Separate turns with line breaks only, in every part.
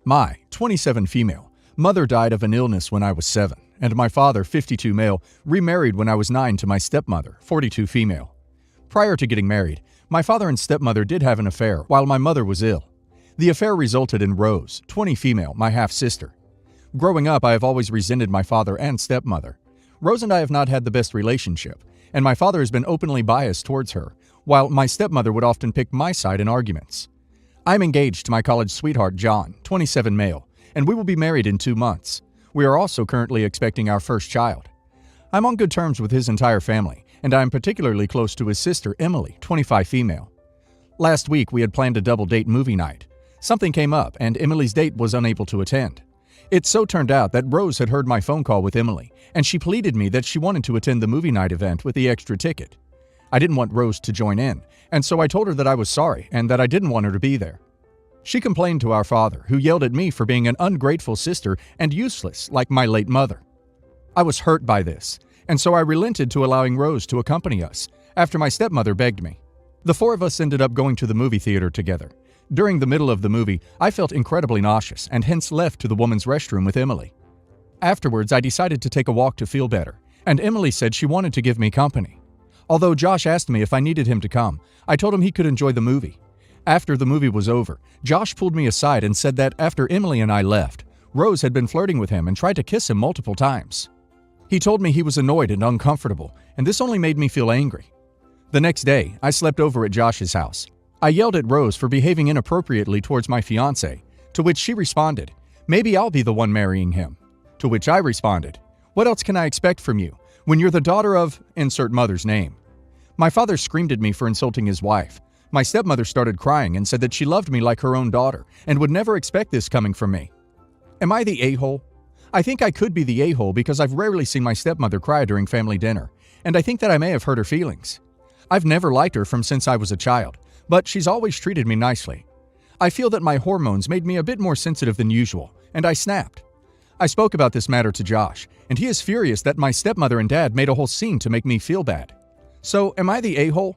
My 27 female mother died of an illness when I was 7, and my father 52 male remarried when I was 9 to my stepmother 42 female. Prior to getting married, my father and stepmother did have an affair while my mother was ill. The affair resulted in Rose 20 female, my half-sister. Growing up, I have always resented my father and stepmother. Rose and I have not had the best relationship, and my father has been openly biased towards her, while my stepmother would often pick my side in arguments. I'm engaged to my college sweetheart John, 27 male, and we will be married in 2 months. We are also currently expecting our first child. I'm on good terms with his entire family, and I am particularly close to his sister Emily, 25 female. Last week we had planned a double date movie night. Something came up, and Emily's date was unable to attend. It so turned out that Rose had heard my phone call with Emily, and she pleaded me that she wanted to attend the movie night event with the extra ticket. I didn't want Rose to join in, and so I told her that I was sorry and that I didn't want her to be there. She complained to our father, who yelled at me for being an ungrateful sister and useless like my late mother. I was hurt by this, and so I relented to allowing Rose to accompany us, after my stepmother begged me. The 4 of us ended up going to the movie theater together. During the middle of the movie, I felt incredibly nauseous and hence left to the woman's restroom with Emily. Afterwards, I decided to take a walk to feel better, and Emily said she wanted to give me company. Although Josh asked me if I needed him to come, I told him he could enjoy the movie. After the movie was over, Josh pulled me aside and said that after Emily and I left, Rose had been flirting with him and tried to kiss him multiple times. He told me he was annoyed and uncomfortable, and this only made me feel angry. The next day, I slept over at Josh's house. I yelled at Rose for behaving inappropriately towards my fiance, to which she responded, "Maybe I'll be the one marrying him." To which I responded, "What else can I expect from you when you're the daughter of insert mother's name?" My father screamed at me for insulting his wife. My stepmother started crying and said that she loved me like her own daughter and would never expect this coming from me. Am I the a-hole? I think I could be the a-hole because I've rarely seen my stepmother cry during family dinner, and I think that I may have hurt her feelings. I've never liked her from since I was a child, but she's always treated me nicely. I feel that my hormones made me a bit more sensitive than usual, and I snapped. I spoke about this matter to Josh, and he is furious that my stepmother and dad made a whole scene to make me feel bad. So, am I the a-hole?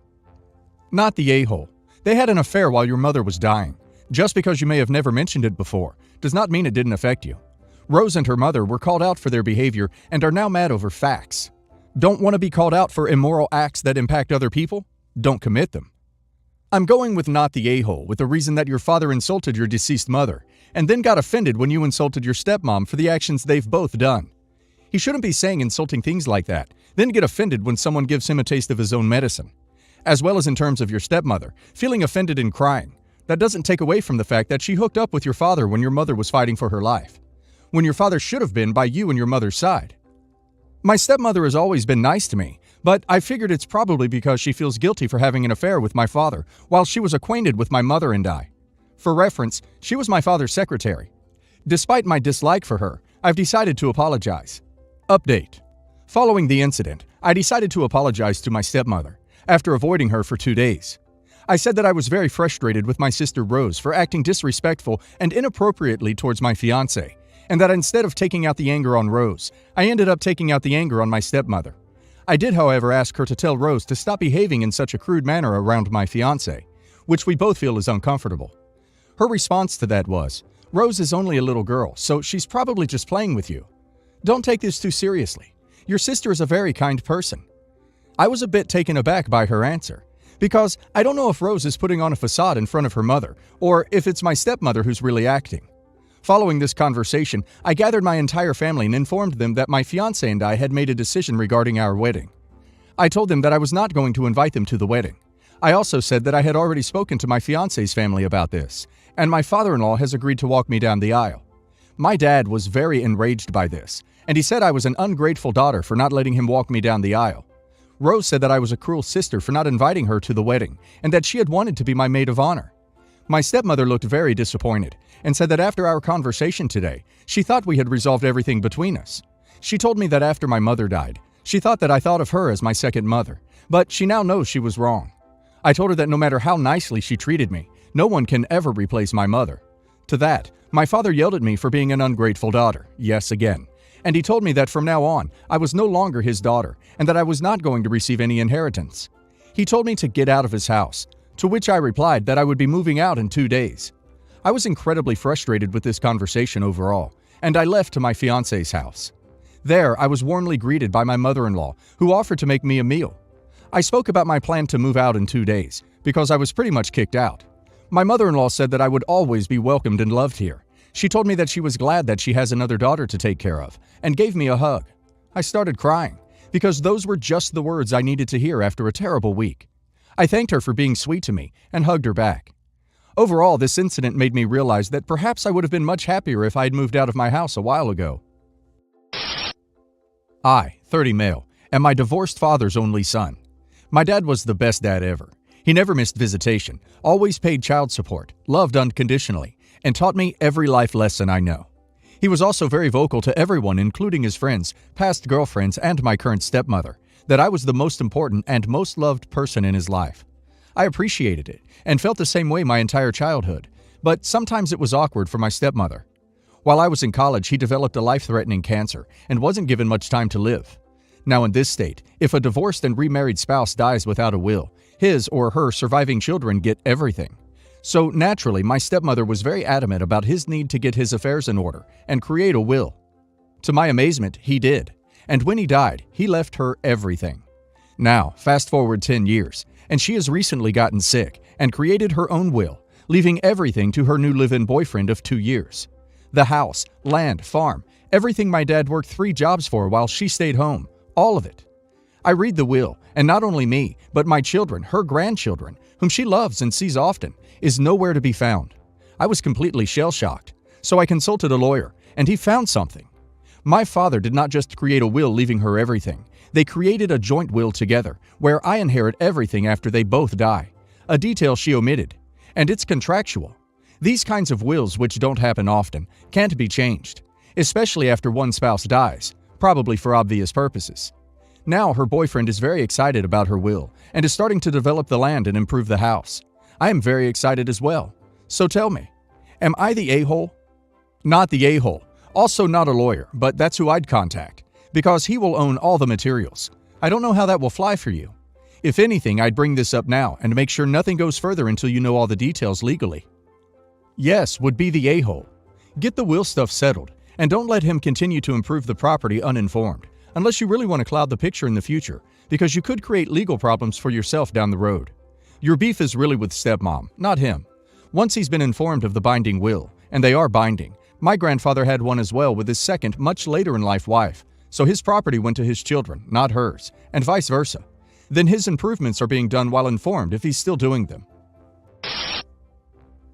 Not the a-hole. They had an affair while your mother was dying. Just because you may have never mentioned it before does not mean it didn't affect you. Rose and her mother were called out for their behavior and are now mad over facts. Don't want to be called out for immoral acts that impact other people? Don't commit them. I'm going with not the a-hole with the reason that your father insulted your deceased mother and then got offended when you insulted your stepmom for the actions they've both done. He shouldn't be saying insulting things like that, then get offended when someone gives him a taste of his own medicine. As well as in terms of your stepmother, feeling offended and crying. That doesn't take away from the fact that she hooked up with your father when your mother was fighting for her life. When your father should have been by you and your mother's side. My stepmother has always been nice to me, but I figured it's probably because she feels guilty for having an affair with my father while she was acquainted with my mother and I. For reference, she was my father's secretary. Despite my dislike for her, I've decided to apologize. Update. Following the incident, I decided to apologize to my stepmother, after avoiding her for 2 days. I said that I was very frustrated with my sister Rose for acting disrespectful and inappropriately towards my fiance, and that instead of taking out the anger on Rose, I ended up taking out the anger on my stepmother. I did, however, ask her to tell Rose to stop behaving in such a crude manner around my fiance, which we both feel is uncomfortable. Her response to that was, "Rose is only a little girl, so she's probably just playing with you. Don't take this too seriously. Your sister is a very kind person." I was a bit taken aback by her answer, because I don't know if Rose is putting on a facade in front of her mother, or if it's my stepmother who's really acting. Following this conversation, I gathered my entire family and informed them that my fiancé and I had made a decision regarding our wedding. I told them that I was not going to invite them to the wedding. I also said that I had already spoken to my fiancé's family about this, and my father-in-law has agreed to walk me down the aisle. My dad was very enraged by this, and he said I was an ungrateful daughter for not letting him walk me down the aisle. Rose said that I was a cruel sister for not inviting her to the wedding, and that she had wanted to be my maid of honor. My stepmother looked very disappointed, and said that after our conversation today, she thought we had resolved everything between us. She told me that after my mother died, she thought that I thought of her as my second mother, but she now knows she was wrong. I told her that no matter how nicely she treated me, no one can ever replace my mother. To that, my father yelled at me for being an ungrateful daughter, yes again, and he told me that from now on, I was no longer his daughter, and that I was not going to receive any inheritance. He told me to get out of his house, to which I replied that I would be moving out in 2 days. I was incredibly frustrated with this conversation overall, and I left to my fiance's house. There, I was warmly greeted by my mother-in-law, who offered to make me a meal. I spoke about my plan to move out in 2 days, because I was pretty much kicked out. My mother-in-law said that I would always be welcomed and loved here. She told me that she was glad that she has another daughter to take care of, and gave me a hug. I started crying, because those were just the words I needed to hear after a terrible week. I thanked her for being sweet to me, and hugged her back. Overall, this incident made me realize that perhaps I would have been much happier if I had moved out of my house a while ago. I, 30 male, am my divorced father's only son. My dad was the best dad ever. He never missed visitation, always paid child support, loved unconditionally, and taught me every life lesson I know. He was also very vocal to everyone, including his friends, past girlfriends, and my current stepmother, that I was the most important and most loved person in his life. I appreciated it, and felt the same way my entire childhood, but sometimes it was awkward for my stepmother. While I was in college, he developed a life-threatening cancer and wasn't given much time to live. Now in this state, if a divorced and remarried spouse dies without a will, his or her surviving children get everything. So naturally, my stepmother was very adamant about his need to get his affairs in order and create a will. To my amazement, he did, and when he died, he left her everything. Now, fast forward 10 years, and she has recently gotten sick and created her own will, leaving everything to her new live-in boyfriend of 2 years. The house, land, farm, everything my dad worked 3 jobs for while she stayed home, all of it. I read the will, and not only me, but my children, her grandchildren, whom she loves and sees often, is nowhere to be found. I was completely shell-shocked, so I consulted a lawyer, and he found something. My father did not just create a will leaving her everything. They created a joint will together, where I inherit everything after they both die, a detail she omitted, and it's contractual. These kinds of wills, which don't happen often, can't be changed, especially after one spouse dies, probably for obvious purposes. Now her boyfriend is very excited about her will and is starting to develop the land and improve the house. I am very excited as well. So tell me, am I the a-hole? Not the a-hole. Also not a lawyer, but that's who I'd contact, because he will own all the materials. I don't know how that will fly for you. If anything, I'd bring this up now and make sure nothing goes further until you know all the details legally. Yes, would be the a-hole. Get the will stuff settled, and don't let him continue to improve the property uninformed, unless you really want to cloud the picture in the future, because you could create legal problems for yourself down the road. Your beef is really with stepmom, not him. Once he's been informed of the binding will, and they are binding, my grandfather had one as well with his second, much later in life wife, so his property went to his children, not hers, and vice versa. Then his improvements are being done while informed if he's still doing them.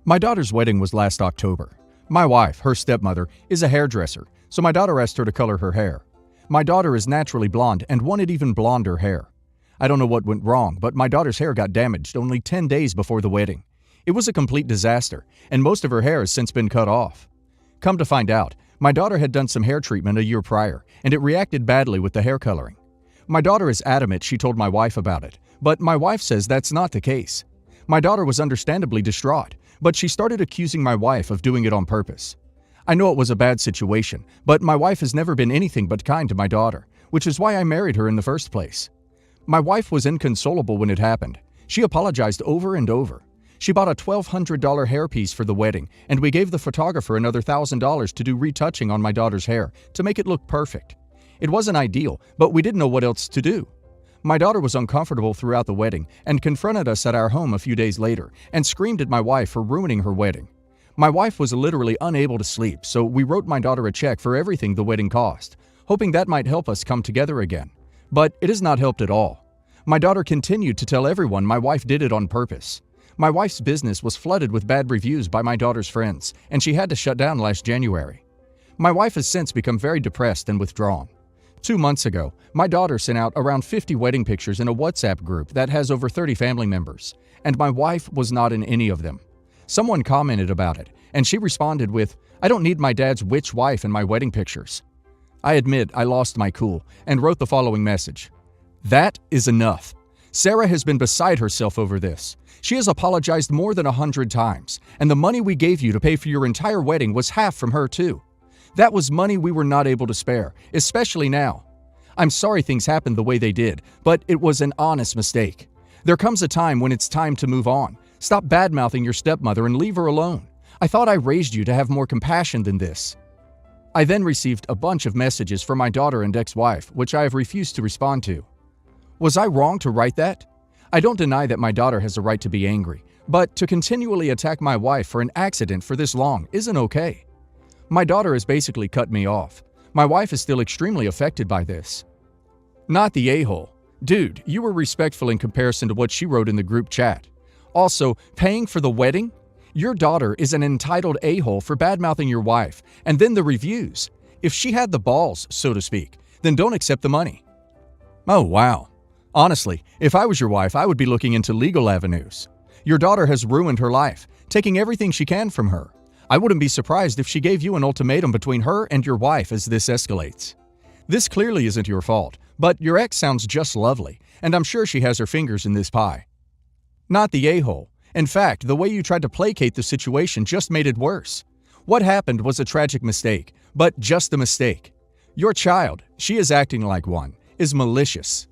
My daughter's wedding was last October. My wife, her stepmother, is a hairdresser, so my daughter asked her to color her hair. My daughter is naturally blonde and wanted even blonder hair. I don't know what went wrong, but my daughter's hair got damaged only 10 days before the wedding. It was a complete disaster, and most of her hair has since been cut off. Come to find out, my daughter had done some hair treatment a year prior, and it reacted badly with the hair coloring. My daughter is adamant she told my wife about it, but my wife says that's not the case. My daughter was understandably distraught, but she started accusing my wife of doing it on purpose. I know it was a bad situation, but my wife has never been anything but kind to my daughter, which is why I married her in the first place. My wife was inconsolable when it happened. She apologized over and over. She bought a $1,200 hairpiece for the wedding, and we gave the photographer another $1,000 to do retouching on my daughter's hair to make it look perfect. It wasn't ideal, but we didn't know what else to do. My daughter was uncomfortable throughout the wedding and confronted us at our home a few days later and screamed at my wife for ruining her wedding. My wife was literally unable to sleep, so we wrote my daughter a check for everything the wedding cost, hoping that might help us come together again. But it has not helped at all. My daughter continued to tell everyone my wife did it on purpose. My wife's business was flooded with bad reviews by my daughter's friends, and she had to shut down last January. My wife has since become very depressed and withdrawn. 2 months ago, my daughter sent out around 50 wedding pictures in a WhatsApp group that has over 30 family members, and my wife was not in any of them. Someone commented about it, and she responded with, "I don't need my dad's witch wife in my wedding pictures." I admit I lost my cool and wrote the following message. That is enough. Sarah has been beside herself over this. She has apologized more than 100 times, and the money we gave you to pay for your entire wedding was half from her too. That was money we were not able to spare, especially now. I'm sorry things happened the way they did, but it was an honest mistake. There comes a time when it's time to move on. Stop bad-mouthing your stepmother and leave her alone. I thought I raised you to have more compassion than this." I then received a bunch of messages from my daughter and ex-wife, which I have refused to respond to. Was I wrong to write that? I don't deny that my daughter has a right to be angry, but to continually attack my wife for an accident for this long isn't okay. My daughter has basically cut me off. My wife is still extremely affected by this. Not the a-hole. Dude, you were respectful in comparison to what she wrote in the group chat. Also, paying for the wedding? Your daughter is an entitled a-hole for bad-mouthing your wife, and then the reviews. If she had the balls, so to speak, then don't accept the money. Oh, wow. Honestly, if I was your wife, I would be looking into legal avenues. Your daughter has ruined her life, taking everything she can from her. I wouldn't be surprised if she gave you an ultimatum between her and your wife as this escalates. This clearly isn't your fault, but your ex sounds just lovely, and I'm sure she has her fingers in this pie. Not the a-hole. In fact, the way you tried to placate the situation just made it worse. What happened was a tragic mistake, but just a mistake. Your child, she is acting like one, is malicious.